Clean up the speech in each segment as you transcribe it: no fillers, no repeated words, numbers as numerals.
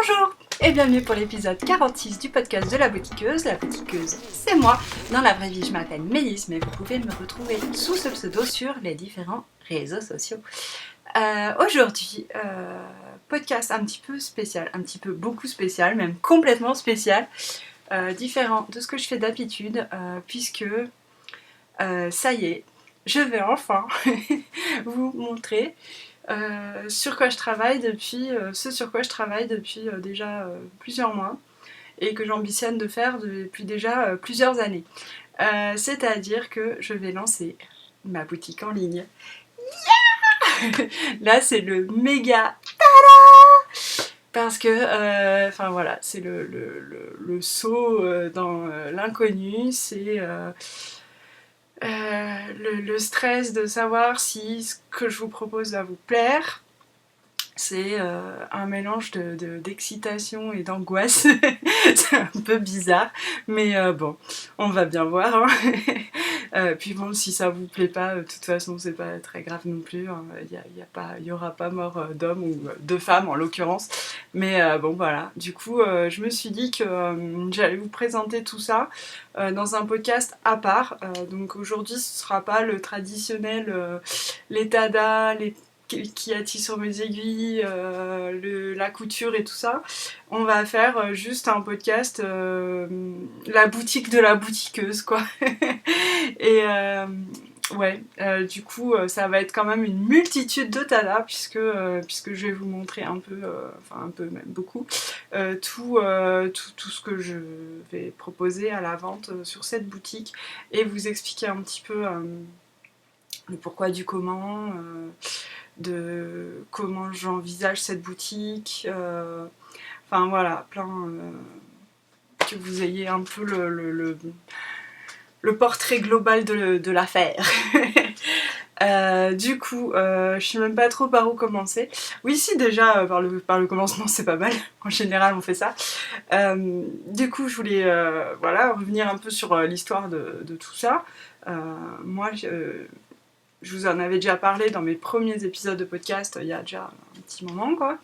Bonjour et bienvenue pour l'épisode 46 du podcast de la boutiqueuse. La boutiqueuse, c'est moi. Dans la vraie vie, je m'appelle Mélisse, mais vous pouvez me retrouver sous ce pseudo sur les différents réseaux sociaux. Aujourd'hui, podcast un petit peu spécial, un petit peu beaucoup spécial, même complètement spécial, différent de ce que je fais d'habitude, puisque ça y est, je vais enfin vous montrer ce sur quoi je travaille depuis déjà plusieurs mois et que j'ambitionne de faire depuis déjà plusieurs années. C'est-à-dire que je vais lancer ma boutique en ligne. Yeah. Là, c'est le méga tada parce que, enfin voilà, c'est le saut dans l'inconnu, c'est le stress de savoir si ce que je vous propose va vous plaire. C'est un mélange d'excitation et d'angoisse. C'est un peu bizarre, mais bon, on va bien voir. Hein. Puis bon, si ça vous plaît pas, de toute façon, c'est pas très grave non plus. Hein. Il y aura pas mort d'homme ou de femme en l'occurrence. Mais bon, voilà. Du coup, je me suis dit que j'allais vous présenter tout ça dans un podcast à part. Donc aujourd'hui, ce sera pas le traditionnel les tadas, les qui attise sur mes aiguilles, la couture et tout ça. On va faire juste un podcast, la boutique de la boutiqueuse, quoi. Et ouais, du coup, ça va être quand même une multitude de tadas, puisque je vais vous montrer un peu, enfin un peu même beaucoup, tout ce que je vais proposer à la vente sur cette boutique et vous expliquer un petit peu le pourquoi du comment, de comment j'envisage cette boutique, enfin voilà, plein, que vous ayez un peu le portrait global de l'affaire. Du coup, je sais même pas trop par où commencer. Oui, si, déjà, par le commencement, c'est pas mal. En général, on fait ça. Du coup, je voulais voilà, revenir un peu sur l'histoire de tout ça. Moi, je vous en avais déjà parlé dans mes premiers épisodes de podcast il y a déjà un petit moment, quoi.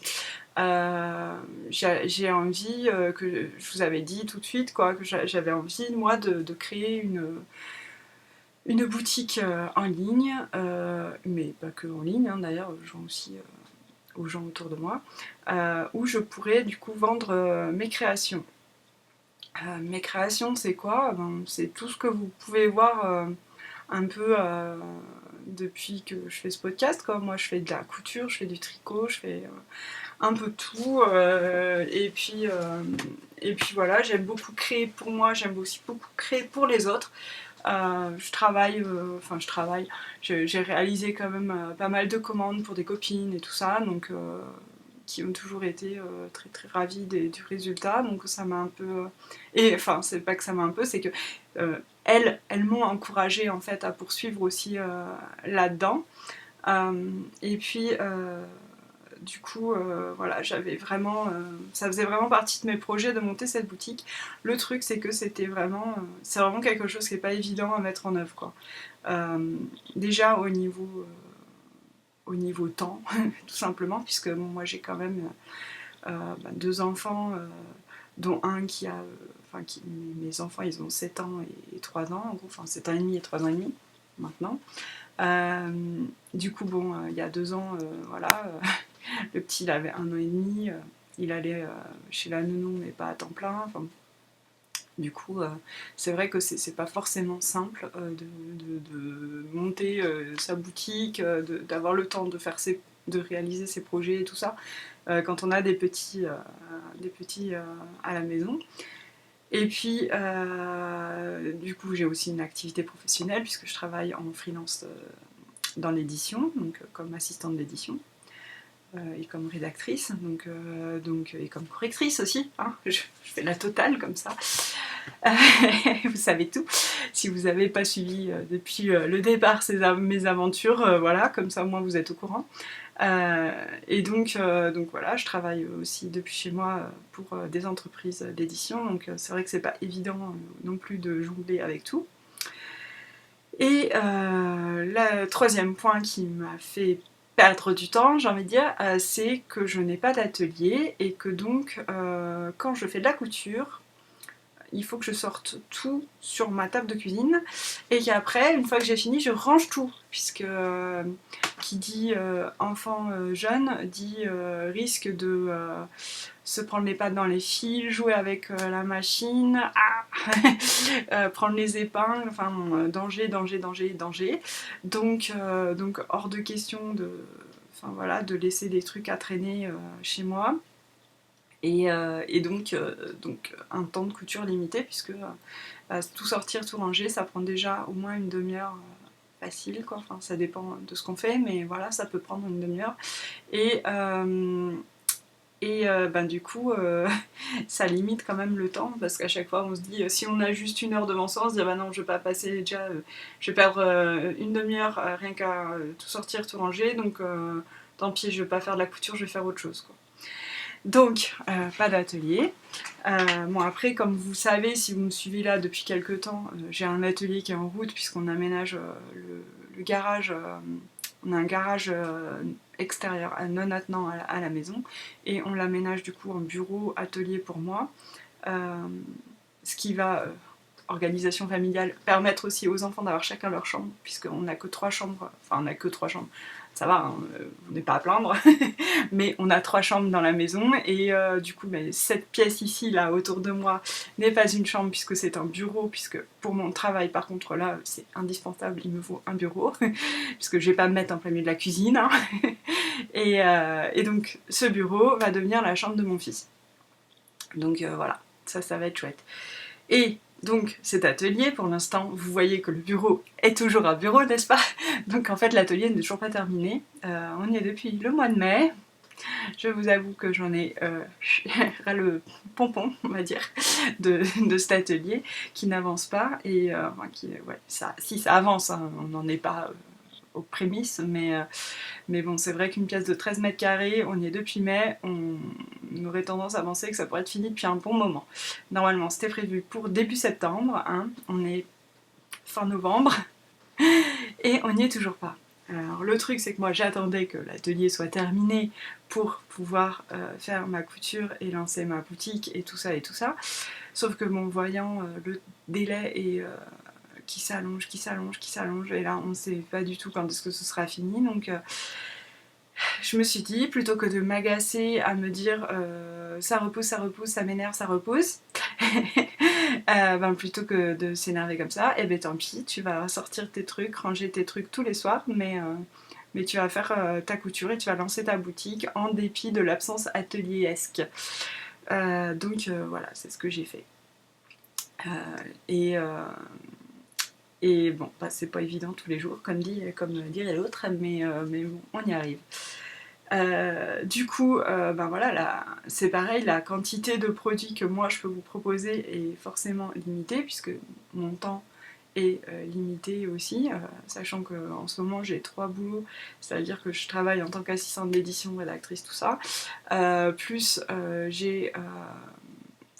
J'ai envie, que je vous avais dit tout de suite, quoi, que j'avais envie, moi, de créer une boutique en ligne, mais pas que en ligne, hein, d'ailleurs, aux gens autour de moi, où je pourrais du coup vendre mes créations. Mes créations, c'est quoi? C'est tout ce que vous pouvez voir un peu depuis que je fais ce podcast, quoi. Moi, je fais de la couture, je fais du tricot, je fais un peu tout. Et puis voilà, j'aime beaucoup créer pour moi, j'aime aussi beaucoup créer pour les autres. J'ai réalisé quand même pas mal de commandes pour des copines et tout ça, donc qui ont toujours été très très ravies du résultat, donc ça m'a un peu... et enfin, c'est pas que ça m'a un peu, c'est que elles m'ont encouragée en fait à poursuivre aussi là-dedans. Et puis du coup, voilà, j'avais vraiment, ça faisait vraiment partie de mes projets de monter cette boutique. Le truc, c'est que c'est vraiment quelque chose qui n'est pas évident à mettre en œuvre, quoi. Déjà au niveau temps, tout simplement, puisque bon, moi j'ai quand même 2 enfants, dont un qui a, mes enfants ils ont 7 ans et 3 ans, en gros, enfin 7 ans et demi et 3 ans et demi maintenant. Du coup, bon, il y a 2 ans, voilà, le petit il avait 1 an et demi, il allait chez la nounou mais pas à temps plein, enfin, du coup, c'est vrai que c'est pas forcément simple de monter sa boutique, d'avoir le temps de réaliser ses projets et tout ça, quand on a des petits à la maison. Et puis, du coup, j'ai aussi une activité professionnelle puisque je travaille en freelance dans l'édition, donc comme assistante d'édition. Et comme rédactrice, et comme correctrice aussi, hein, je fais la totale comme ça. Vous savez tout. Si vous n'avez pas suivi depuis le départ mes aventures, voilà, comme ça au moins vous êtes au courant. Et donc voilà, je travaille aussi depuis chez moi pour des entreprises d'édition, donc c'est vrai que c'est pas évident non plus de jongler avec tout. Et le troisième point qui m'a fait perdre du temps, j'ai envie de dire, c'est que je n'ai pas d'atelier et que donc quand je fais de la couture, il faut que je sorte tout sur ma table de cuisine et qu'après, une fois que j'ai fini, je range tout, puisque qui dit enfant jeune dit risque de se prendre les pattes dans les fils, jouer avec la machine, prendre les épingles, enfin danger, danger, danger, danger. Donc hors de question de, enfin, voilà, de laisser des trucs à traîner chez moi. Et donc un temps de couture limité, puisque tout sortir, tout ranger, ça prend déjà au moins une demi-heure facile, quoi. Enfin, ça dépend de ce qu'on fait, mais voilà, ça peut prendre une demi-heure. Et, ben, du coup, ça limite quand même le temps, parce qu'à chaque fois, on se dit, si on a juste une heure devant soi, on se dit, bah non, je vais pas passer déjà, je vais perdre une demi-heure rien qu'à tout sortir, tout ranger, donc tant pis, je vais pas faire de la couture, je vais faire autre chose, quoi. Donc, pas d'atelier. Bon, après, comme vous savez, si vous me suivez là depuis quelques temps, j'ai un atelier qui est en route puisqu'on aménage le garage. On a un garage extérieur non attenant à la maison et on l'aménage du coup en bureau, atelier pour moi. Ce qui va, organisation familiale, permettre aussi aux enfants d'avoir chacun leur chambre, puisqu'on n'a que 3 chambres, enfin on n'a que 3 chambres, ça va, hein, on n'est pas à plaindre, mais on a 3 chambres dans la maison, et du coup cette pièce ici, là, autour de moi, n'est pas une chambre puisque c'est un bureau, puisque pour mon travail par contre là, c'est indispensable, il me faut un bureau, puisque je vais pas me mettre en plein milieu de la cuisine, hein. Et donc ce bureau va devenir la chambre de mon fils. Donc voilà, ça va être chouette. Et donc cet atelier, pour l'instant, vous voyez que le bureau est toujours un bureau, n'est-ce pas? Donc en fait l'atelier n'est toujours pas terminé. On y est depuis le mois de mai. Je vous avoue que j'en ai ras le pompon, on va dire, de cet atelier qui n'avance pas. Et enfin, ouais, si ça avance, hein, on n'en est pas aux prémices, mais bon, c'est vrai qu'une pièce de 13 mètres carrés, on y est depuis mai, on aurait tendance à penser que ça pourrait être fini depuis un bon moment. Normalement, c'était prévu pour début septembre, hein, on est fin novembre, et on n'y est toujours pas. Alors le truc, c'est que moi j'attendais que l'atelier soit terminé pour pouvoir faire ma couture et lancer ma boutique et tout ça et tout ça. Sauf que bon, voyant le délai et qui s'allonge, qui s'allonge, qui s'allonge, et là on ne sait pas du tout quand est-ce que ce sera fini, donc je me suis dit, plutôt que de m'agacer à me dire ça repousse, ça m'énerve, ça repousse, ben, plutôt que de s'énerver comme ça, et ben tant pis, tu vas sortir tes trucs, ranger tes trucs tous les soirs, mais tu vas faire ta couture et tu vas lancer ta boutique en dépit de l'absence atelier-esque. Donc voilà, c'est ce que j'ai fait. Et bon, bah, c'est pas évident tous les jours, comme dirait l'autre, mais bon, on y arrive. Du coup, ben voilà, c'est pareil, la quantité de produits que moi je peux vous proposer est forcément limitée, puisque mon temps est limité aussi, sachant qu'en ce moment j'ai 3 boulots, c'est-à-dire que je travaille en tant qu'assistante d'édition, rédactrice, tout ça, plus j'ai,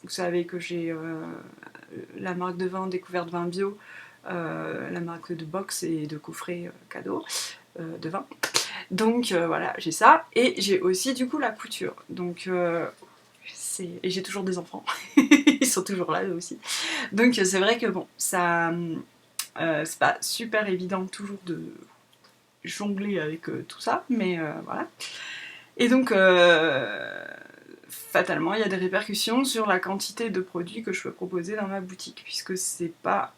vous savez que j'ai la marque de vin Découverte Vin Bio, la marque de box et de coffret cadeau de vin. Donc voilà, j'ai ça, et j'ai aussi du coup la couture. Donc et j'ai toujours des enfants, ils sont toujours là eux aussi. Donc c'est vrai que bon, ça c'est pas super évident toujours de jongler avec tout ça, mais voilà. Et donc fatalement, il y a des répercussions sur la quantité de produits que je peux proposer dans ma boutique, puisque c'est pas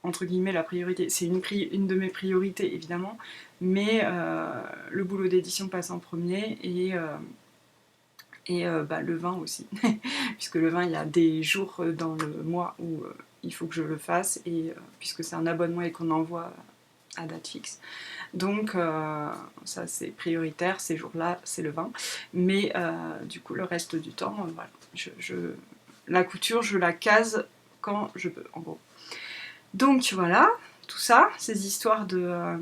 entre guillemets la priorité. C'est une de mes priorités évidemment, mais le boulot d'édition passe en premier, et bah, le vin aussi, puisque le vin, il y a des jours dans le mois où il faut que je le fasse, et puisque c'est un abonnement et qu'on envoie à date fixe. Donc ça c'est prioritaire, ces jours-là c'est le vin, mais du coup le reste du temps, voilà, la couture je la case quand je peux, en gros. Donc voilà, tout ça, ces histoires on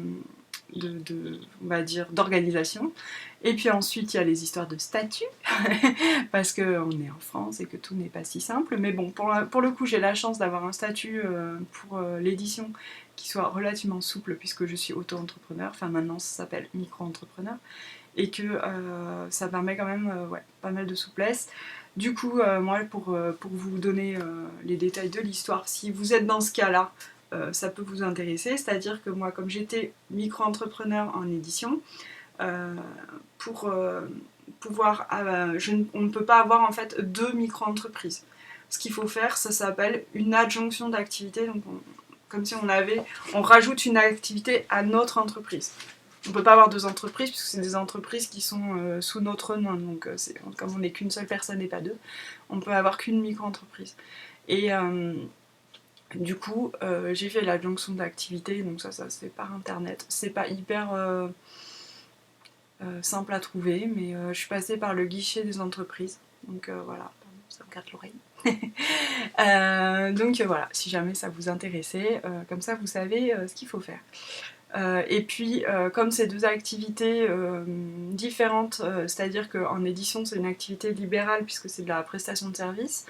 va dire, d'organisation. Et puis ensuite, il y a les histoires de statut, parce qu'on est en France et que tout n'est pas si simple. Mais bon, pour le coup, j'ai la chance d'avoir un statut pour l'édition qui soit relativement souple puisque je suis auto-entrepreneur, enfin maintenant ça s'appelle micro-entrepreneur, et que ça permet quand même pas mal de souplesse. Du coup, moi, pour vous donner les détails de l'histoire, si vous êtes dans ce cas-là, ça peut vous intéresser. C'est-à-dire que moi, comme j'étais micro-entrepreneur en édition, pour pouvoir... on ne peut pas avoir en fait 2 micro-entreprises. Ce qu'il faut faire, ça s'appelle une adjonction d'activité. Donc comme si on rajoute une activité à notre entreprise. On ne peut pas avoir 2 entreprises puisque c'est des entreprises qui sont sous notre nom. Donc comme on n'est qu'une seule personne et pas 2, on ne peut avoir qu'une micro-entreprise. Et du coup, j'ai fait l'adjonction d'activité, donc ça se fait par internet. C'est pas hyper simple à trouver, mais je suis passée par le guichet des entreprises. Donc voilà, ça me gratte l'oreille. Donc voilà, si jamais ça vous intéressait, comme ça vous savez ce qu'il faut faire. Et puis, comme c'est 2 activités différentes, c'est-à-dire qu'en édition c'est une activité libérale puisque c'est de la prestation de service,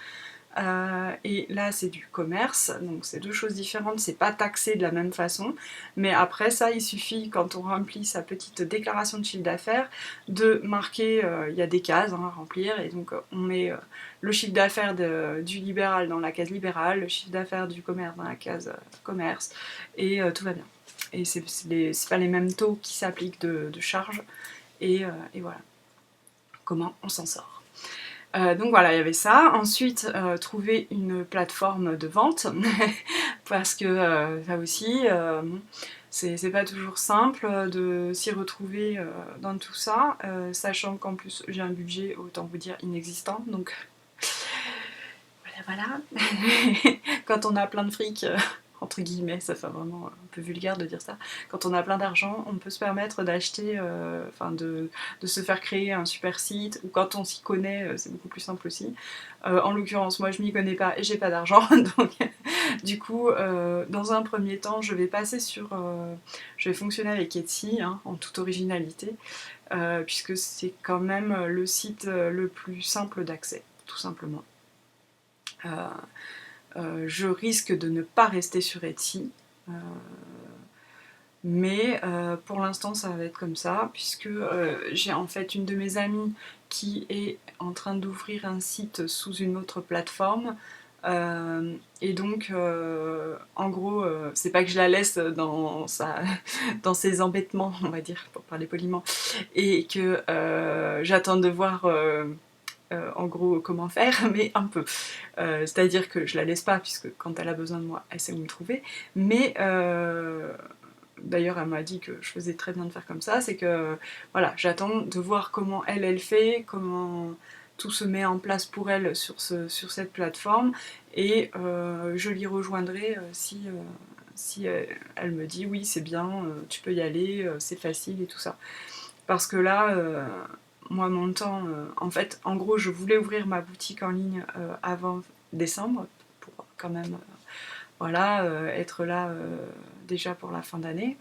et là c'est du commerce, donc c'est 2 choses différentes, c'est pas taxé de la même façon, mais après ça il suffit quand on remplit sa petite déclaration de chiffre d'affaires de marquer, il y a des cases à remplir, et donc on met le chiffre d'affaires du libéral dans la case libérale, le chiffre d'affaires du commerce dans la case commerce, et tout va bien. Et c'est pas les mêmes taux qui s'appliquent de charge, et voilà comment on s'en sort. Donc voilà, il y avait ça. Ensuite, trouver une plateforme de vente, parce que ça aussi, c'est pas toujours simple de s'y retrouver dans tout ça, sachant qu'en plus j'ai un budget, autant vous dire, inexistant, donc voilà. Quand on a plein de fric, entre guillemets, ça fait vraiment un peu vulgaire de dire ça, quand on a plein d'argent, on peut se permettre d'acheter, de se faire créer un super site, ou quand on s'y connaît, c'est beaucoup plus simple aussi. En l'occurrence, moi je m'y connais pas et j'ai pas d'argent, donc du coup, dans un premier temps, je vais fonctionner avec Etsy, en toute originalité, puisque c'est quand même le site le plus simple d'accès, tout simplement. Je risque de ne pas rester sur Etsy, mais pour l'instant ça va être comme ça, puisque j'ai en fait une de mes amies qui est en train d'ouvrir un site sous une autre plateforme, et donc en gros c'est pas que je la laisse dans ses embêtements, on va dire, pour parler poliment, et que j'attends de voir en gros comment faire, mais un peu. C'est-à-dire que je la laisse pas, puisque quand elle a besoin de moi, elle sait où me trouver, mais d'ailleurs elle m'a dit que je faisais très bien de faire comme ça, c'est que voilà, j'attends de voir comment elle fait, comment tout se met en place pour elle sur cette plateforme, et je l'y rejoindrai si elle me dit oui c'est bien, tu peux y aller, c'est facile et tout ça. Parce que là, moi mon temps, en fait, en gros je voulais ouvrir ma boutique en ligne avant décembre, pour quand même être là déjà pour la fin d'année.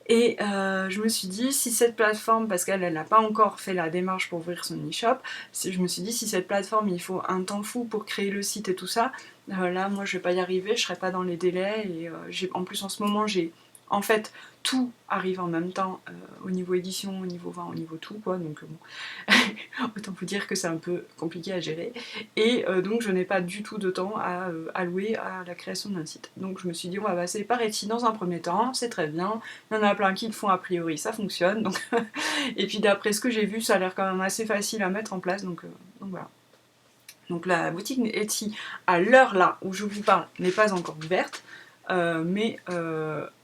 Et je me suis dit, si cette plateforme, parce qu'elle n'a pas encore fait la démarche pour ouvrir son e-shop, je me suis dit, si cette plateforme, il faut un temps fou pour créer le site et tout ça, là, moi, je vais pas y arriver, je serai pas dans les délais, et en plus, en ce moment, en fait, tout arrive en même temps, au niveau édition, au niveau vin, au niveau tout, quoi, donc bon, autant vous dire que c'est un peu compliqué à gérer, et donc je n'ai pas du tout de temps à allouer à la création d'un site. Donc je me suis dit, on va passer par Etsy dans un premier temps, c'est très bien, il y en a plein qui le font a priori, ça fonctionne, donc et puis d'après ce que j'ai vu, ça a l'air quand même assez facile à mettre en place, donc voilà. Donc la boutique Etsy, à l'heure là où je vous parle, n'est pas encore ouverte, mais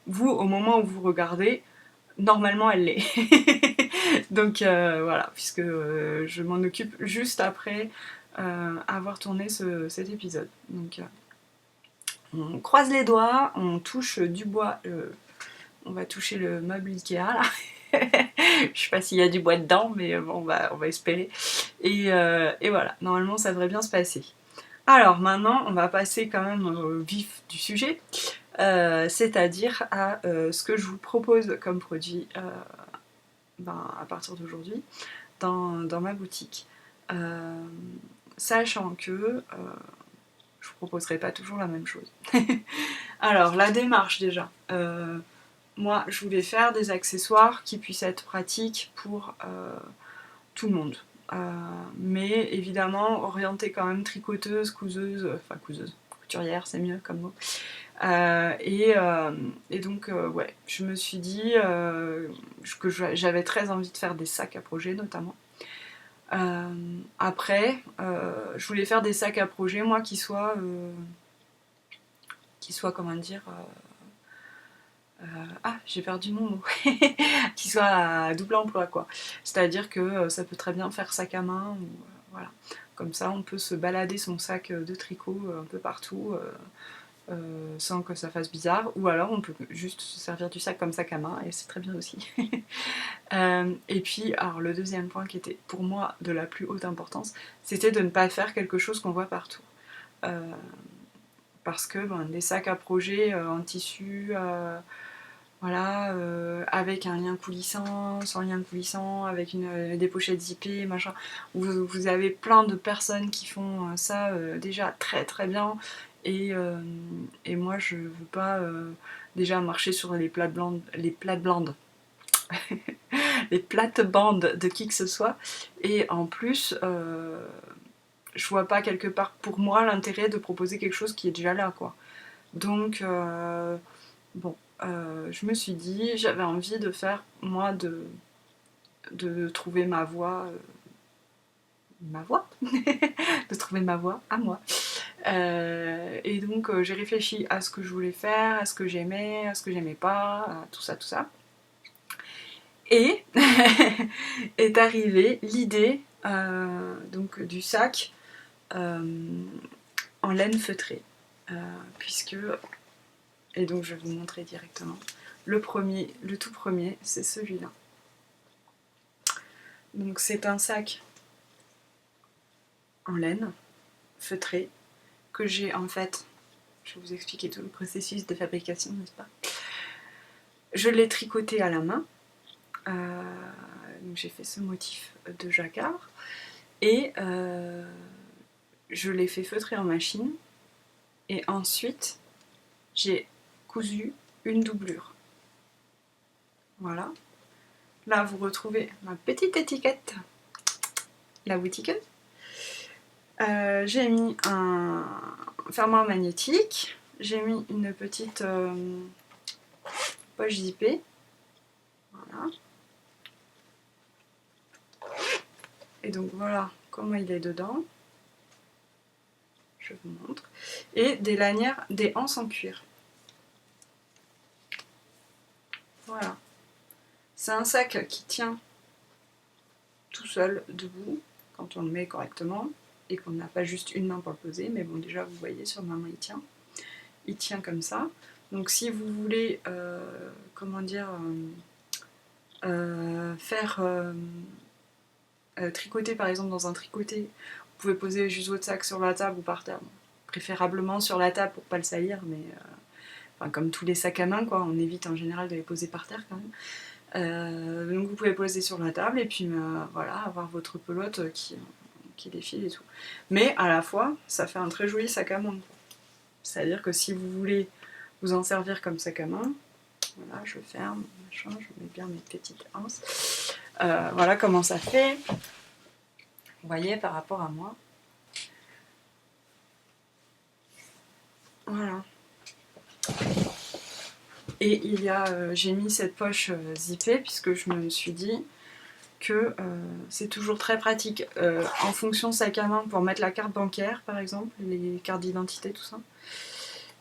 vous, au moment où vous regardez, normalement elle l'est. Donc voilà, puisque je m'en occupe juste après avoir tourné cet épisode. Donc on croise les doigts, on touche du bois, on va toucher le meuble Ikea là. Je sais pas s'il y a du bois dedans, mais bon, on va espérer. Et voilà, normalement ça devrait bien se passer. Alors maintenant, on va passer quand même au vif du sujet, c'est-à-dire à ce que je vous propose comme produit à partir d'aujourd'hui dans ma boutique. Sachant que je vous proposerai pas toujours la même chose. Alors, la démarche déjà. Moi, je voulais faire des accessoires qui puissent être pratiques pour tout le monde. Mais évidemment, orientée quand même tricoteuse, couseuse, enfin couseuse, couturière, c'est mieux comme mot. Et donc, ouais, je me suis dit que j'avais très envie de faire des sacs à projet, notamment. Après, je voulais faire des sacs à projet, moi, comment dire, j'ai perdu mon mot, qui soient à double emploi, quoi. C'est-à-dire que ça peut très bien faire sac à main, ou, voilà. Comme ça, on peut se balader son sac de tricot un peu partout, sans que ça fasse bizarre, ou alors on peut juste se servir du sac comme sac à main, et c'est très bien aussi. Et puis, alors le deuxième point qui était pour moi de la plus haute importance, c'était de ne pas faire quelque chose qu'on voit partout. Parce que des sacs à projet en tissu, voilà, avec un lien coulissant, sans lien coulissant, avec des pochettes zippées, machin. Vous avez plein de personnes qui font ça déjà très très bien. Et moi, je veux pas déjà marcher sur les plates-bandes, les plates-bandes de qui que ce soit. Et en plus, je vois pas quelque part pour moi l'intérêt de proposer quelque chose qui est déjà là, quoi. Donc, bon, je me suis dit, j'avais envie de faire, moi, de trouver ma voie, de trouver ma voie à moi. Et donc, j'ai réfléchi à ce que je voulais faire, à ce que j'aimais pas, à tout ça, tout ça. Et est arrivée l'idée donc du sac en laine feutrée, puisque, et donc je vais vous montrer directement, le tout premier, c'est celui-là. Donc c'est un sac en laine feutré que j'ai en fait, je vais vous expliquer tout le processus de fabrication, n'est-ce pas? Je l'ai tricoté à la main, donc j'ai fait ce motif de jacquard, et je l'ai fait feutrer en machine, et ensuite j'ai cousu une doublure. Voilà. Là, vous retrouvez ma petite étiquette, la boutiqueuse. J'ai mis un fermoir magnétique, j'ai mis une petite poche zippée. Voilà. Et donc voilà comment il est dedans. Je vous montre. Et des lanières, des anses en cuir. Voilà. C'est un sac qui tient tout seul, debout, quand on le met correctement, et qu'on n'a pas juste une main pour le poser, mais bon, déjà, vous voyez, sur ma main, il tient. Il tient comme ça. Donc si vous voulez, comment dire, faire tricoter par exemple dans un tricoté, vous pouvez poser juste votre sac sur la table ou par terre. Bon, préférablement sur la table pour pas le salir, mais enfin, comme tous les sacs à main, quoi, on évite en général de les poser par terre quand même. Donc vous pouvez poser sur la table et puis voilà, avoir votre pelote qui défile et tout. Mais à la fois, ça fait un très joli sac à main. C'est-à-dire que si vous voulez vous en servir comme sac à main, voilà, je ferme, machin, je mets bien mes petites anses. Voilà comment ça fait. Vous voyez par rapport à moi. Voilà. Et j'ai mis cette poche zippée puisque je me suis dit que c'est toujours très pratique en fonction sac à main pour mettre la carte bancaire par exemple, les cartes d'identité, tout ça.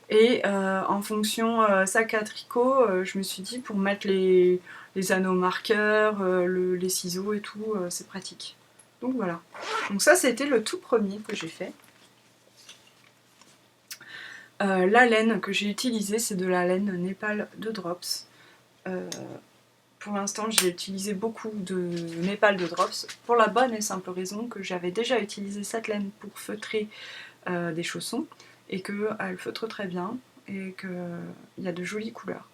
Et en fonction sac à tricot, je me suis dit pour mettre les anneaux marqueurs, les ciseaux et tout, c'est pratique. Donc voilà. Donc ça c'était le tout premier que j'ai fait. La laine que j'ai utilisée, c'est de la laine Népal de Drops. Pour l'instant, j'ai utilisé beaucoup de Népal de Drops pour la bonne et simple raison que j'avais déjà utilisé cette laine pour feutrer des chaussons et qu'elle feutre très bien et qu'il y a de jolies couleurs.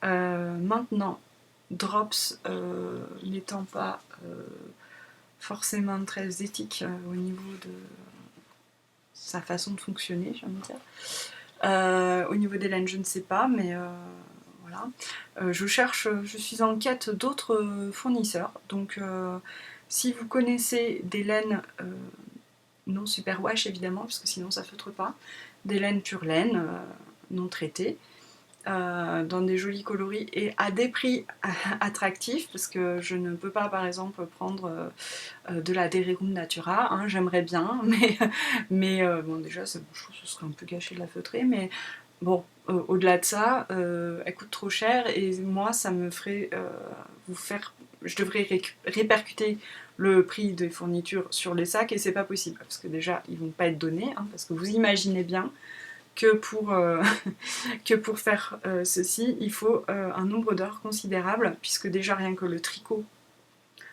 Maintenant, Drops n'étant pas forcément très éthique au niveau de sa façon de fonctionner, j'ai envie de dire. Au niveau des laines, je ne sais pas, mais voilà. Je suis en quête d'autres fournisseurs, donc si vous connaissez des laines, non superwash évidemment, parce que sinon ça feutre pas, des laines pure laine, non traitées, dans des jolis coloris et à des prix attractifs, parce que je ne peux pas par exemple prendre de la Dererum Natura, hein, j'aimerais bien, mais bon déjà je trouve que ce serait un peu gâché de la feutrer, mais bon, au-delà de ça, elle coûte trop cher et moi ça me ferait vous faire, je devrais répercuter le prix des fournitures sur les sacs et c'est pas possible, parce que déjà ils vont pas être donnés, hein, parce que vous imaginez bien que que pour faire ceci, il faut un nombre d'heures considérable, puisque déjà rien que le tricot,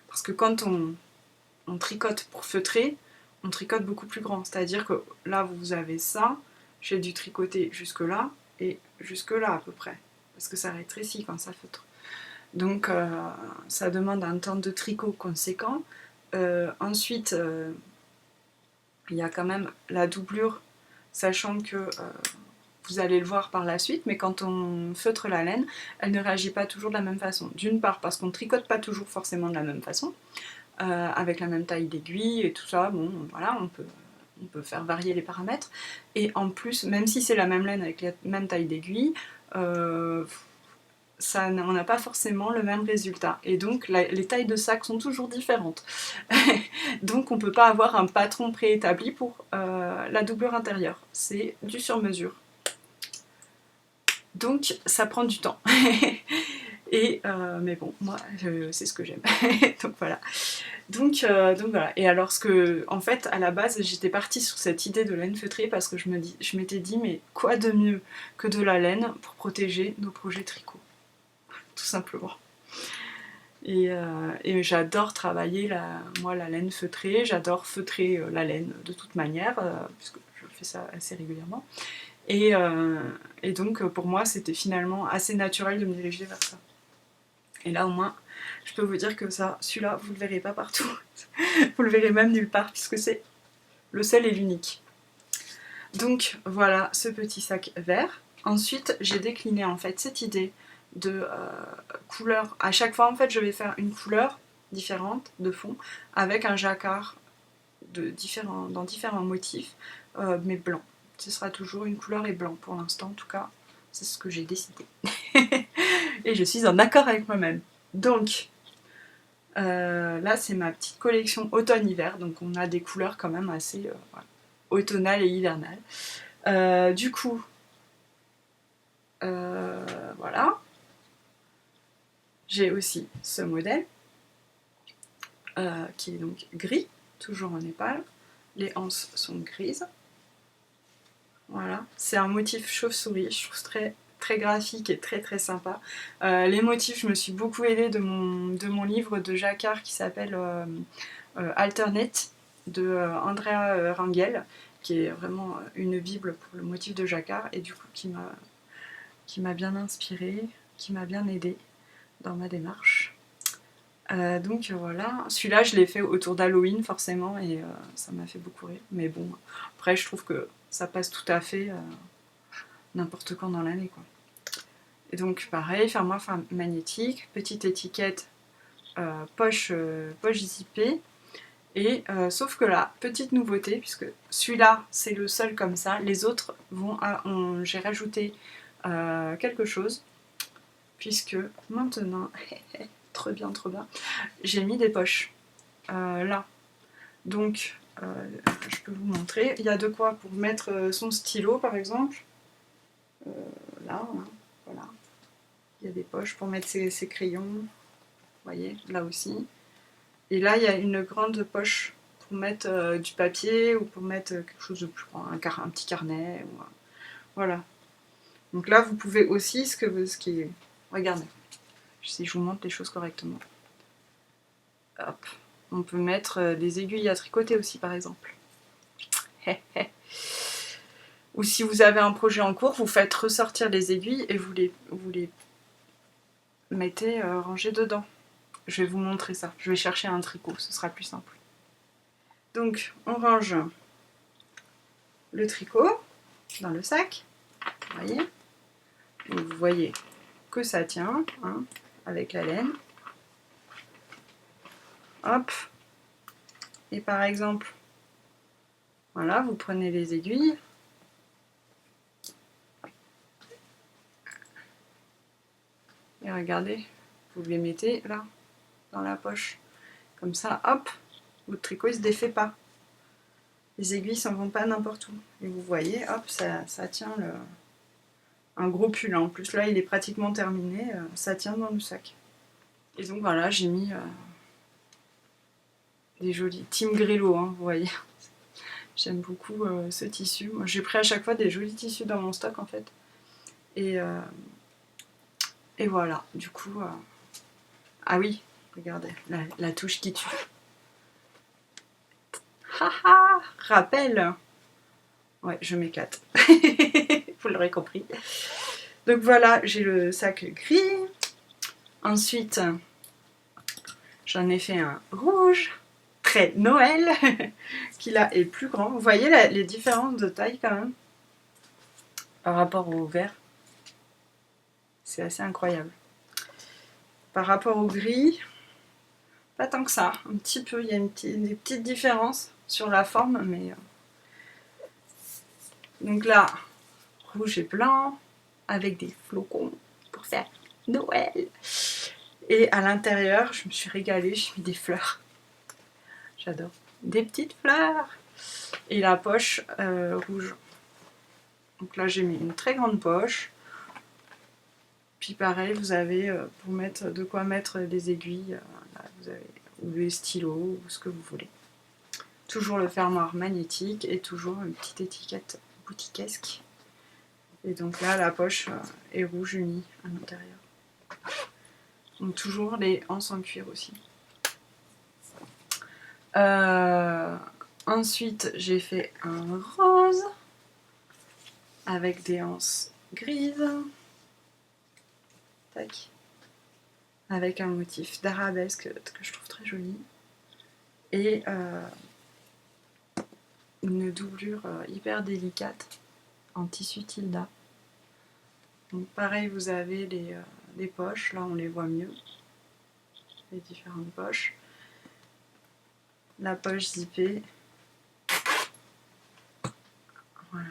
parce que quand on tricote pour feutrer, on tricote beaucoup plus grand, c'est-à-dire que là vous avez ça, j'ai dû tricoter jusque là, et jusque là à peu près, parce que ça rétrécit quand ça feutre. Donc ça demande un temps de tricot conséquent. Ensuite, il y a quand même la doublure, sachant que vous allez le voir par la suite, mais quand on feutre la laine, elle ne réagit pas toujours de la même façon. D'une part parce qu'on ne tricote pas toujours forcément de la même façon, avec la même taille d'aiguille et tout ça, bon voilà, on peut faire varier les paramètres. Et en plus, même si c'est la même laine avec la même taille d'aiguille, on n'a pas forcément le même résultat. Et donc les tailles de sac sont toujours différentes. Donc on ne peut pas avoir un patron préétabli pour la doublure intérieure. C'est du sur-mesure. Donc ça prend du temps. Et mais bon, moi c'est ce que j'aime. Donc voilà. Donc voilà. Et alors en fait à la base j'étais partie sur cette idée de laine feutrée parce que je m'étais dit mais quoi de mieux que de la laine pour protéger nos projets tricot, tout simplement. Et j'adore travailler la laine feutrée, j'adore feutrer la laine de toute manière, puisque je fais ça assez régulièrement. Et donc pour moi c'était finalement assez naturel de me diriger vers ça. Et là au moins je peux vous dire que celui-là vous le verrez pas partout. Vous le verrez même nulle part puisque c'est le seul et l'unique. Donc voilà ce petit sac vert. Ensuite j'ai décliné en fait cette idée de couleur. À chaque fois en fait je vais faire une couleur différente de fond avec un jacquard dans différents motifs mais blanc. Ce sera toujours une couleur et blanc pour l'instant en tout cas, c'est ce que j'ai décidé. Et je suis en accord avec moi-même. Donc là c'est ma petite collection automne-hiver, donc on a des couleurs quand même assez voilà, automnales et hivernales. Du coup voilà, j'ai aussi ce modèle qui est donc gris, toujours en népal. Les anses sont grises. Voilà, c'est un motif chauve-souris, je trouve très, très graphique et très très sympa. Les motifs, je me suis beaucoup aidée de mon livre de jacquard qui s'appelle Alternate de Andrea Rangel, qui est vraiment une bible pour le motif de jacquard et du coup qui m'a bien inspirée, qui m'a bien aidée dans ma démarche. Donc voilà, celui-là je l'ai fait autour d'Halloween forcément et ça m'a fait beaucoup rire, mais bon, après je trouve que ça passe tout à fait n'importe quand dans l'année quoi. Et donc pareil, fermoir magnétique, petite étiquette, poche zippée, et sauf que là, petite nouveauté, puisque celui-là c'est le seul comme ça, les autres j'ai rajouté quelque chose, puisque maintenant... trop bien, j'ai mis des poches là. Donc, je peux vous montrer. Il y a de quoi pour mettre son stylo, par exemple. Là, hein, voilà. Il y a des poches pour mettre ses crayons. Vous voyez, là aussi. Et là, il y a une grande poche pour mettre du papier ou pour mettre quelque chose de plus grand, un petit carnet. Voilà. Donc là, vous pouvez aussi, regardez, si je vous montre les choses correctement. Hop. On peut mettre des aiguilles à tricoter aussi, par exemple. Ou si vous avez un projet en cours, vous faites ressortir les aiguilles et vous les mettez rangées dedans. Je vais vous montrer ça. Je vais chercher un tricot, ce sera plus simple. Donc, on range le tricot dans le sac. Vous voyez? Donc vous voyez que ça tient, hein, avec la laine. Hop. Et par exemple, voilà, vous prenez les aiguilles. Et regardez, vous les mettez là, dans la poche. Comme ça, hop, votre tricot il se défait pas. Les aiguilles s'en vont pas n'importe où. Et vous voyez, hop, ça tient un gros pull. En plus, là, il est pratiquement terminé. Ça tient dans le sac. Et donc voilà, j'ai mis des jolis Team Grillo, hein, vous voyez. J'aime beaucoup ce tissu. Moi, j'ai pris à chaque fois des jolis tissus dans mon stock, en fait. Et voilà, du coup... Ah oui, regardez, la touche qui tue. Haha, rappel. Ouais, je m'éclate. Vous l'aurez compris. Donc voilà, j'ai le sac gris. Ensuite, j'en ai fait un rouge, très Noël, qui là est plus grand. Vous voyez les différences de taille quand même par rapport au vert. C'est assez incroyable. Par rapport au gris, pas tant que ça. Un petit peu, il y a des petites différences sur la forme, mais... Donc là, rouge et blanc, avec des flocons pour faire Noël. Et à l'intérieur, je me suis régalée, j'ai mis des fleurs. J'adore. Des petites fleurs. Et la poche rouge. Donc là, j'ai mis une très grande poche. Puis pareil, vous avez pour mettre de quoi mettre les aiguilles, là, vous avez, ou les stylos, ou ce que vous voulez. Toujours le fermoir magnétique et toujours une petite étiquette boutiquesque. Et donc là, la poche est rouge unie à l'intérieur. Donc toujours les anses en cuir aussi. Ensuite, j'ai fait un rose avec des anses grises. Tac. Avec un motif d'arabesque que je trouve très joli. Et une doublure hyper délicate en tissu Tilda. Donc pareil, vous avez les poches, là on les voit mieux, les différentes poches. La poche zippée. Voilà.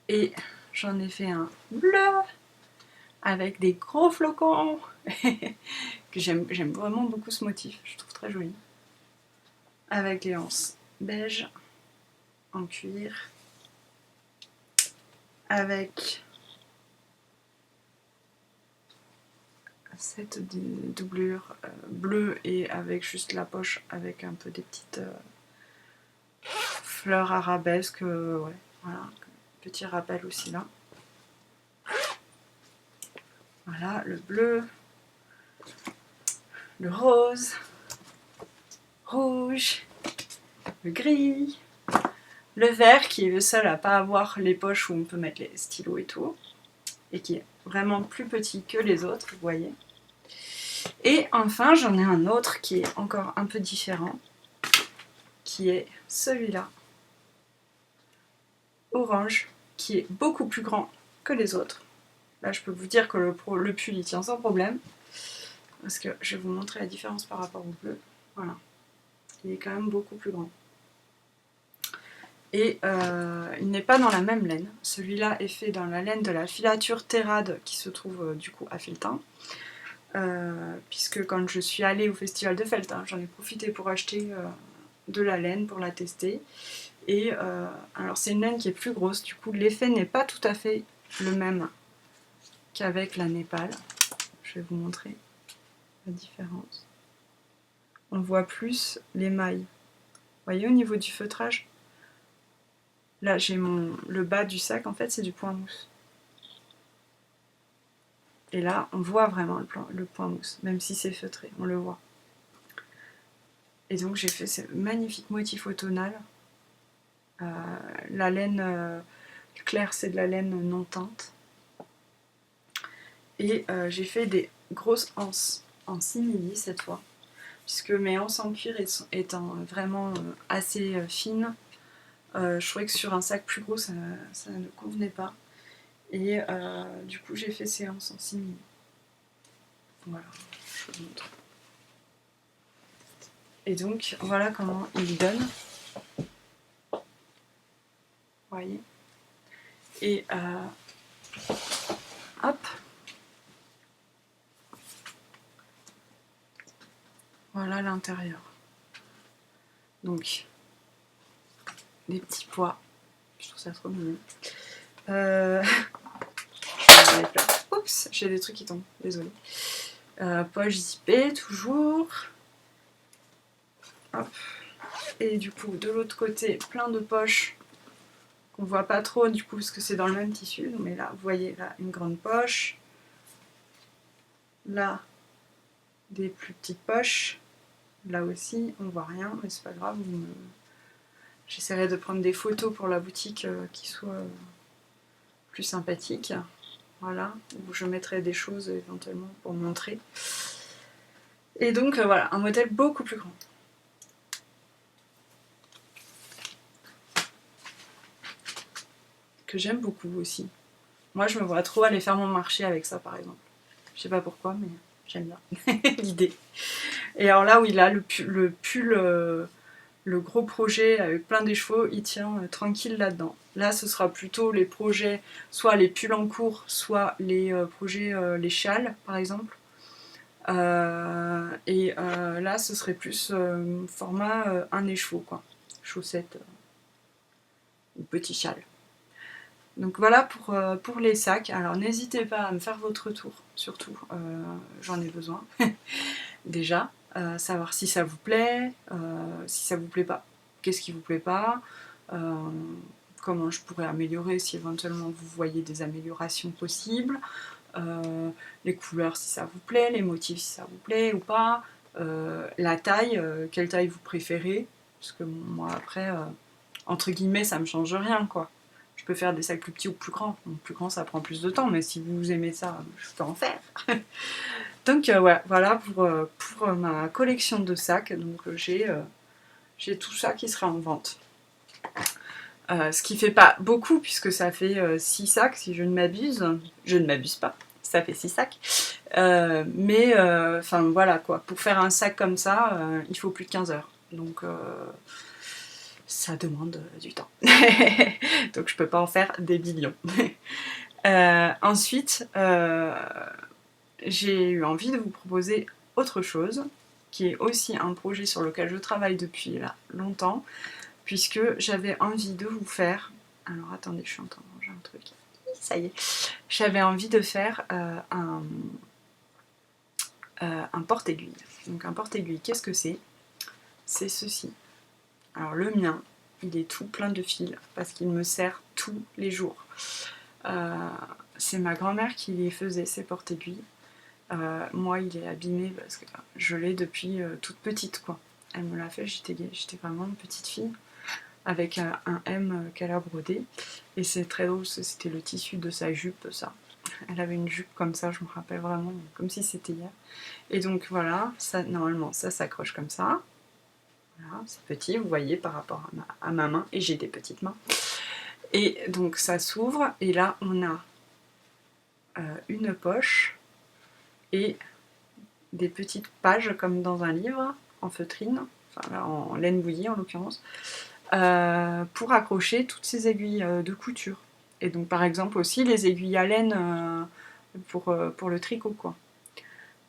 Et j'en ai fait un bleu avec des gros flocons. Que j'aime vraiment beaucoup ce motif, je trouve très joli. Avec les anses beige en cuir. Avec cette doublure bleue et avec juste la poche avec un peu des petites fleurs arabesques. Ouais, voilà, petit rappel aussi là. Voilà, le bleu, le rose, rouge, le gris, le vert qui est le seul à pas avoir les poches où on peut mettre les stylos et tout, et qui est vraiment plus petit que les autres, vous voyez. Et enfin, j'en ai un autre qui est encore un peu différent, qui est celui-là, orange, qui est beaucoup plus grand que les autres. Là, je peux vous dire que le pull, il tient sans problème, parce que je vais vous montrer la différence par rapport au bleu. Voilà, il est quand même beaucoup plus grand. Et il n'est pas dans la même laine. Celui-là est fait dans la laine de la filature Terrade qui se trouve du coup à Felletin. Puisque quand je suis allée au festival de Felletin, j'en ai profité pour acheter de la laine pour la tester. Et alors c'est une laine qui est plus grosse, du coup l'effet n'est pas tout à fait le même qu'avec la Népal. Je vais vous montrer la différence. On voit plus les mailles. Vous voyez au niveau du feutrage? Là j'ai le bas du sac, en fait c'est du point mousse. Et là on voit vraiment le point mousse, même si c'est feutré, on le voit. Et donc j'ai fait ce magnifique motif automnal. La laine claire c'est de la laine non teinte. Et j'ai fait des grosses anses en simili cette fois, puisque mes anses en cuir étant vraiment assez fines, Je trouvais que sur un sac plus gros, ça ne convenait pas. Et du coup, j'ai fait séance en 6 minutes. Voilà, je vous montre. Et donc, voilà comment il donne. Vous voyez. Et hop. Voilà l'intérieur. Donc, des petits pois. Je trouve ça trop mignon. Oups, j'ai des trucs qui tombent, désolée. Poche zippée, toujours. Hop. Et du coup, de l'autre côté, plein de poches qu'on voit pas trop, du coup, parce que c'est dans le même tissu. Mais là, vous voyez, là, une grande poche. Là, des plus petites poches. Là aussi, on voit rien, mais c'est pas grave. J'essaierai de prendre des photos pour la boutique qui soient plus sympathiques. Voilà, où je mettrai des choses éventuellement pour montrer. Et donc voilà, un modèle beaucoup plus grand. Que j'aime beaucoup aussi. Moi, je me vois trop aller faire mon marché avec ça, par exemple. Je sais pas pourquoi, mais j'aime bien l'idée. Et alors là où il a le pull, le gros projet avec plein d'écheveaux, il tient tranquille là-dedans. Là, ce sera plutôt les projets, soit les pulls en cours, soit les projets, les châles, par exemple. Là, ce serait plus format un écheveau, quoi. Chaussettes ou petit châle. Donc voilà pour les sacs. Alors n'hésitez pas à me faire votre retour, surtout, j'en ai besoin. Déjà, savoir si ça vous plaît, si ça vous plaît pas, qu'est-ce qui vous plaît pas, comment je pourrais améliorer si éventuellement vous voyez des améliorations possibles, les couleurs si ça vous plaît, les motifs si ça vous plaît ou pas, la taille, quelle taille vous préférez, parce que moi après, entre guillemets, ça me change rien quoi. Je peux faire des sacs plus petits ou plus grands. Donc, plus grand, ça prend plus de temps, mais si vous aimez ça, je peux en faire. Donc, ouais, voilà pour ma collection de sacs. Donc, j'ai tout ça qui sera en vente. Ce qui fait pas beaucoup, puisque ça fait 6 sacs, si je ne m'abuse. Je ne m'abuse pas, ça fait 6 sacs. Mais, enfin, voilà, quoi. Pour faire un sac comme ça, il faut plus de 15 heures. Donc, ça demande du temps. Donc je peux pas en faire des millions. Ensuite, j'ai eu envie de vous proposer autre chose, qui est aussi un projet sur lequel je travaille depuis là, longtemps, puisque j'avais envie de vous faire... Alors attendez, je suis en train de manger un truc. Ça y est. J'avais envie de faire un porte-aiguille. Donc un porte-aiguille, qu'est-ce que c'est? C'est ceci. Alors le mien, il est tout plein de fils parce qu'il me sert tous les jours. C'est ma grand-mère qui les faisait, ces porte-aiguilles. Moi, il est abîmé parce que je l'ai depuis toute petite, quoi. Elle me l'a fait, j'étais vraiment une petite fille avec un M qu'elle a brodé. Et c'est très drôle, c'était le tissu de sa jupe, ça. Elle avait une jupe comme ça, je me rappelle vraiment, comme si c'était hier. Et donc voilà, ça, normalement, ça s'accroche comme ça. Voilà, c'est petit, vous voyez, par rapport à ma main, et j'ai des petites mains. Et donc ça s'ouvre, et là on a une poche et des petites pages comme dans un livre, en feutrine, enfin là, en laine bouillie en l'occurrence, pour accrocher toutes ces aiguilles de couture. Et donc par exemple aussi les aiguilles à laine pour le tricot, quoi.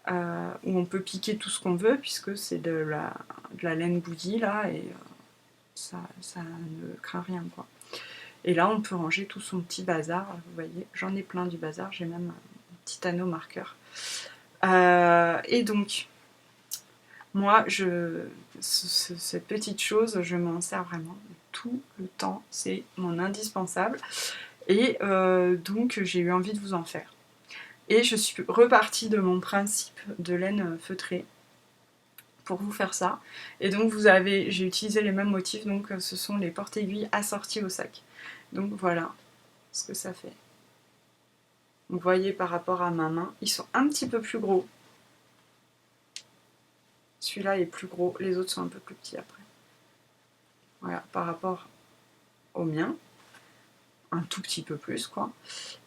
Où on peut piquer tout ce qu'on veut, puisque c'est de la laine bouillie là, et ça ne craint rien, quoi. Et là, on peut ranger tout son petit bazar. Vous voyez, j'en ai plein du bazar. J'ai même un petit anneau marqueur. Et donc, moi, cette petite chose, je m'en sers vraiment tout le temps. C'est mon indispensable. Et donc, j'ai eu envie de vous en faire. Et je suis repartie de mon principe de laine feutrée pour vous faire ça. Et donc, j'ai utilisé les mêmes motifs. Donc, ce sont les porte-aiguilles assortis au sac. Donc, voilà ce que ça fait. Vous voyez par rapport à ma main, ils sont un petit peu plus gros. Celui-là est plus gros, les autres sont un peu plus petits après. Voilà, par rapport au mien, un tout petit peu plus quoi.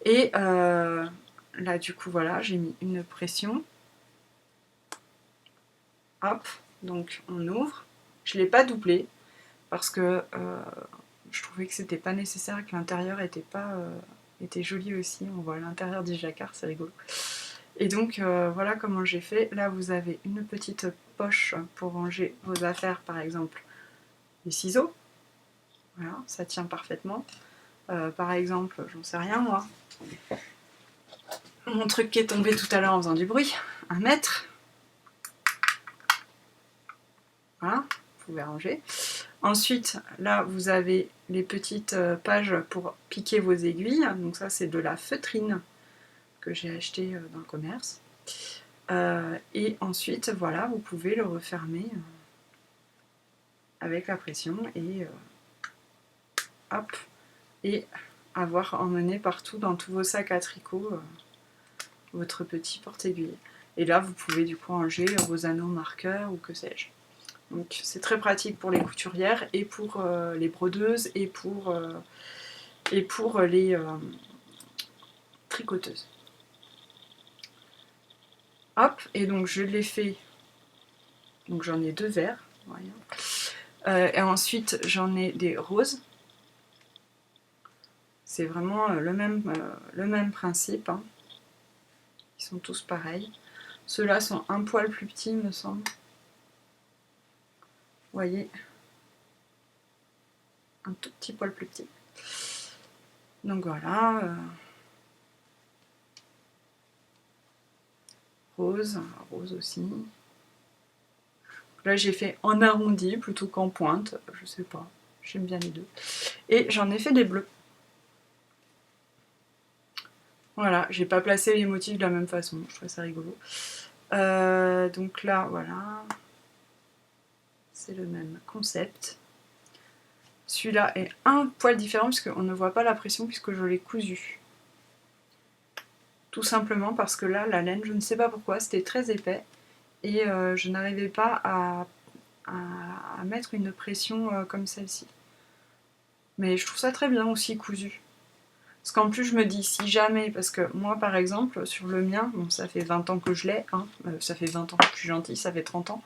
Et là du coup voilà, j'ai mis une pression. Hop, donc on ouvre. Je ne l'ai pas doublé parce que je trouvais que c'était pas nécessaire, que l'intérieur était joli aussi. On voit l'intérieur du jacquard, c'est rigolo. Et donc voilà comment j'ai fait. Là vous avez une petite poche pour ranger vos affaires, par exemple les ciseaux. Voilà, ça tient parfaitement. Par exemple, j'en sais rien moi. Mon truc qui est tombé tout à l'heure en faisant du bruit, 1 mètre. Voilà, vous pouvez ranger. Ensuite, là, vous avez les petites pages pour piquer vos aiguilles. Donc ça, c'est de la feutrine que j'ai acheté dans le commerce. Et ensuite, voilà, vous pouvez le refermer avec la pression et hop, et avoir emmené partout dans tous vos sacs à tricot votre petit porte-aiguille. Et là, vous pouvez du coup ranger vos anneaux marqueurs ou que sais-je. Donc c'est très pratique pour les couturières et pour les brodeuses et pour les tricoteuses. Hop, et donc je l'ai fait. Donc j'en ai 2 verts. Voilà. Et ensuite j'en ai des roses. C'est vraiment le même principe. Hein. Ils sont tous pareils. Ceux-là sont un poil plus petits, me semble. Vous voyez, un tout petit poil plus petit. Donc voilà. Rose aussi. Là j'ai fait en arrondi plutôt qu'en pointe, je sais pas, j'aime bien les deux. Et j'en ai fait des bleus. Voilà, j'ai pas placé les motifs de la même façon, je trouve ça rigolo. Donc là, voilà, c'est le même concept. Celui-là est un poil différent puisqu'on ne voit pas la pression puisque je l'ai cousu. Tout simplement parce que là, la laine, je ne sais pas pourquoi, c'était très épais et je n'arrivais pas à mettre une pression comme celle-ci. Mais je trouve ça très bien aussi cousu. Parce qu'en plus, je me dis, si jamais, parce que moi, par exemple, sur le mien, bon, ça fait 20 ans que je l'ai, hein, ça fait 20 ans, je suis gentille, ça fait 30 ans,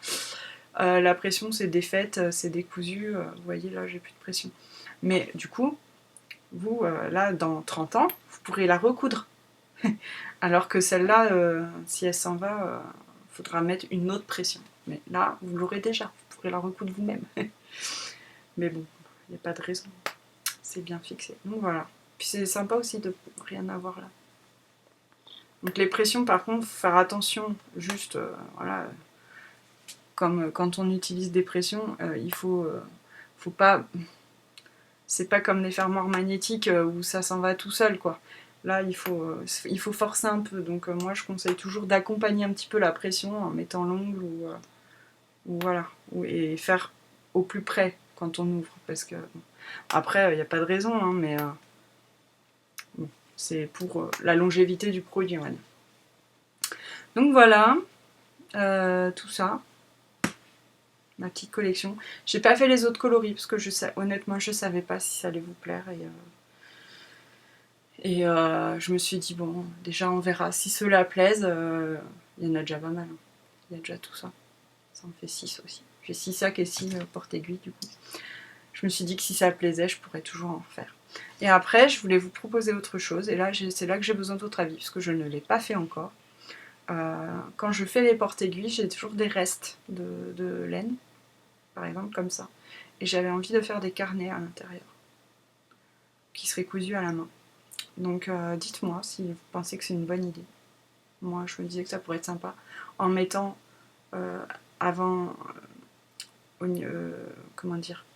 la pression, c'est défaite, c'est décousu, vous voyez, là, j'ai plus de pression. Mais du coup, vous, là, dans 30 ans, vous pourrez la recoudre. Alors que celle-là, si elle s'en va, il faudra mettre une autre pression. Mais là, vous l'aurez déjà, vous pourrez la recoudre vous-même. Mais bon, il n'y a pas de raison, c'est bien fixé. Donc voilà. Puis c'est sympa aussi de rien avoir là. Donc les pressions, par contre, faut faire attention, juste, voilà, comme quand on utilise des pressions, il faut pas, c'est pas comme les fermoirs magnétiques où ça s'en va tout seul, quoi. Là, il faut forcer un peu, donc moi je conseille toujours d'accompagner un petit peu la pression en mettant l'ongle ou voilà, et faire au plus près quand on ouvre, parce que bon, après, il n'y a pas de raison, hein, mais bon, c'est pour la longévité du produit, on va dire. Donc voilà, tout ça, ma petite collection. J'ai pas fait les autres coloris parce que honnêtement je savais pas si ça allait vous plaire et je me suis dit bon, déjà on verra. Si ceux-là plaisent, il y en a déjà pas mal. Hein. Il y a déjà tout ça. Ça en fait 6 aussi. J'ai 6 sacs et 6 porte-aiguilles du coup. Je me suis dit que si ça plaisait, je pourrais toujours en faire. Et après, je voulais vous proposer autre chose et là c'est là que j'ai besoin de votre avis parce que je ne l'ai pas fait encore. Quand je fais les porte-aiguilles, j'ai toujours des restes de laine, par exemple, comme ça. Et j'avais envie de faire des carnets à l'intérieur, qui seraient cousus à la main. Donc dites-moi si vous pensez que c'est une bonne idée. Moi, je me disais que ça pourrait être sympa, en mettant avant, comment dire,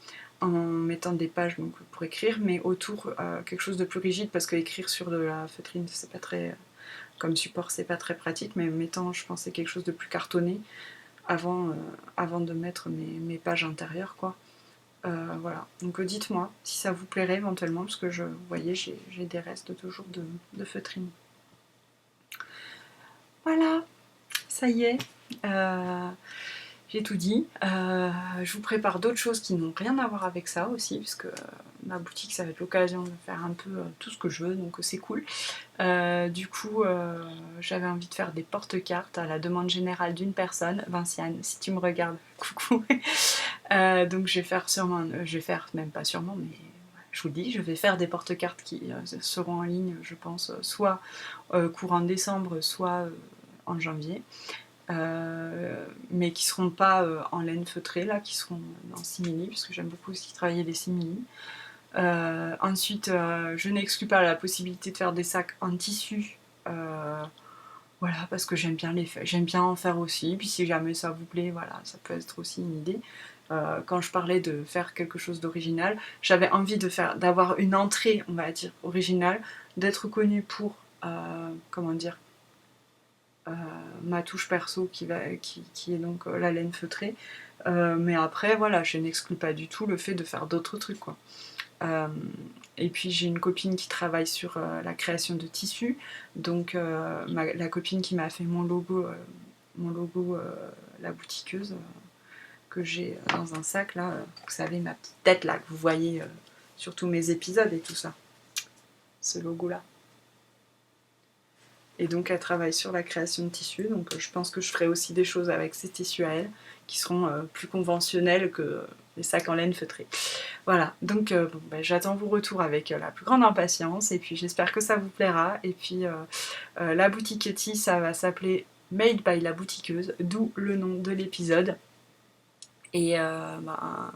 en mettant des pages donc, pour écrire, mais autour quelque chose de plus rigide, parce que écrire sur de la feutrine, c'est pas très... Comme support, c'est pas très pratique, mais mettant, je pensais, quelque chose de plus cartonné avant de mettre mes pages intérieures, quoi. Voilà, donc dites-moi si ça vous plairait éventuellement, parce que vous voyez, j'ai des restes toujours de feutrine. Voilà, ça y est, j'ai tout dit. Je vous prépare d'autres choses qui n'ont rien à voir avec ça aussi, puisque ma boutique, ça va être l'occasion de faire un peu tout ce que je veux, donc c'est cool. Du coup, j'avais envie de faire des porte-cartes à la demande générale d'une personne. Vinciane, si tu me regardes, coucou. Donc je vais faire, même pas sûrement, mais je vous le dis, je vais faire des porte-cartes qui seront en ligne, je pense, soit courant décembre, soit en janvier. Mais qui seront pas en laine feutrée, là, qui seront en simili, parce que j'aime beaucoup aussi travailler les simili. Ensuite, je n'exclus pas la possibilité de faire des sacs en tissu. Voilà, parce que j'aime bien en faire aussi. Puis si jamais ça vous plaît, voilà, ça peut être aussi une idée. Quand je parlais de faire quelque chose d'original, j'avais envie d'avoir une entrée, on va dire, originale, d'être connue pour, comment dire, ma touche perso qui est donc la laine feutrée. Mais après, voilà, je n'exclus pas du tout le fait de faire d'autres trucs, quoi. Et puis j'ai une copine qui travaille sur la création de tissus, donc la copine qui m'a fait mon logo, la boutiqueuse, que j'ai dans un sac là, vous savez, ma petite tête là que vous voyez sur tous mes épisodes et tout ça, ce logo là. Et donc elle travaille sur la création de tissus, donc je pense que je ferai aussi des choses avec ces tissus à elle, qui seront plus conventionnels que les sacs en laine feutrée. Voilà, donc j'attends vos retours avec la plus grande impatience, et puis j'espère que ça vous plaira. Et puis la boutique Etsy, ça va s'appeler Made by la boutiqueuse, d'où le nom de l'épisode. Et voilà,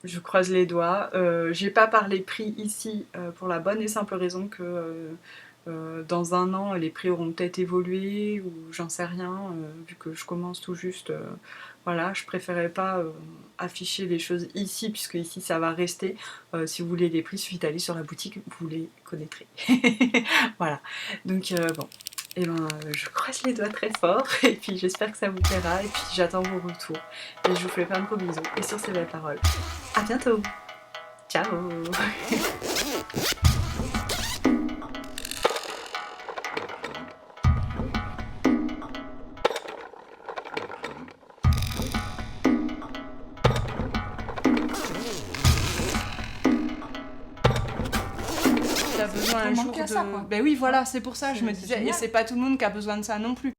je croise les doigts. J'ai pas parlé prix ici pour la bonne et simple raison que dans un an, les prix auront peut-être évolué ou j'en sais rien, vu que je commence tout juste. Voilà, je préférais pas afficher les choses ici, puisque ici ça va rester. Si vous voulez les prix, il suffit d'aller sur la boutique, vous les connaîtrez. Voilà, donc bon. Et je croise les doigts très fort, et puis j'espère que ça vous plaira, et puis j'attends vos retours. Et je vous fais plein de gros bisous. Et sur ces belles paroles, à bientôt. Ciao. T'as besoin un jour de... Ben oui, voilà, c'est pour ça, je me disais, et c'est pas tout le monde qui a besoin de ça non plus.